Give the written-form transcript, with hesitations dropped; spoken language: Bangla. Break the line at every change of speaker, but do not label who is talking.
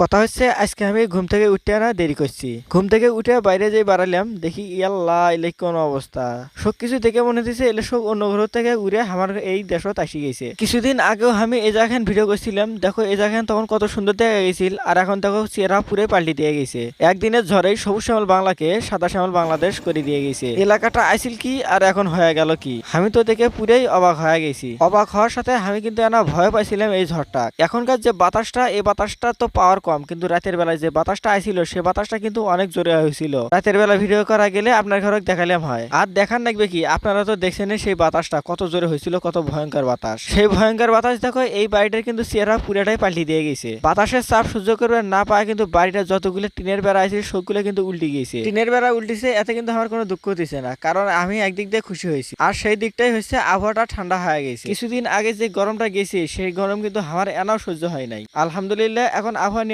কথা হচ্ছে আজকে আমি ঘুম থেকে উঠতে না দেরি করছি। ঘুম থেকে উঠে বাইরে যেই বাড়ালাম দেখি ইয়াল্লাহ এলে কোন অবস্থা। সবকিছু দেখে মনে হচ্ছে এলে সব অন্য গ্রহ থেকে উড়ে আমার এই দেশত আসি গেছে। কিছুদিন আগেও আমি এই জায়গাখান ভিডিও করছিলাম, দেখো এই জায়গাখান তখন কত সুন্দর দেখা গেছিল, আর এখন দেখো চেহারা পুরে পাল্টি দিয়ে গেছে। একদিনের ঝড়েই সবুজ শ্যামল বাংলাকে সাদা শ্যামল বাংলাদেশ করে দিয়ে গেছে। এলাকাটা আইছিল কি আর এখন হয়ে গেল কি, আমি তো দেখে পুরেই অবাক হয়ে গেছি। অবাক হওয়ার সাথে আমি কিন্তু না ভয় পাইছিলাম এই ঝড়টা। এখনকার যে বাতাসটা, এই বাতাসটা তো পাওয়ার কম, কিন্তু রাতের বেলায় যে বাতাসটা আইছিল সে বাতাসটা কিন্তু অনেক জোরে হয়েছিল। রাতের বেলা ভিডিও করা গেলে আপনার ঘরে দেখালাম হয়, আর দেখার লাগবে কি, আপনারা তো দেখছেন সেই বাতাসটা কত জোরে হয়েছিল, কত ভয়ঙ্কর বাতাস। সেই ভয়ঙ্কর বাতাস দেখো এই বাড়িটার কিন্তু চেহারা পুরাটাই পাল্টি দিয়ে গেছে। বাতাসের চাপ সহ্য করবে না পায় কিন্তু বাড়িটা যতগুলো টিনের বেড়া আছে সবগুলো কিন্তু উল্টে গেছে। টিনের বেড়া উল্টিছে, এতে কিন্তু আমার কোনো দুঃখ দিছে না, কারণ আমি একদিক দিয়ে খুশি হয়েছি, আর সেই দিকটাই হচ্ছে আবহাওয়াটা ঠান্ডা হয়ে গেছে। কিছুদিন আগে যে গরমটা গেছে সেই গরম কিন্তু আমার এনাও সহ্য হয় নাই। আলহামদুলিল্লাহ এখন আবহাওয়া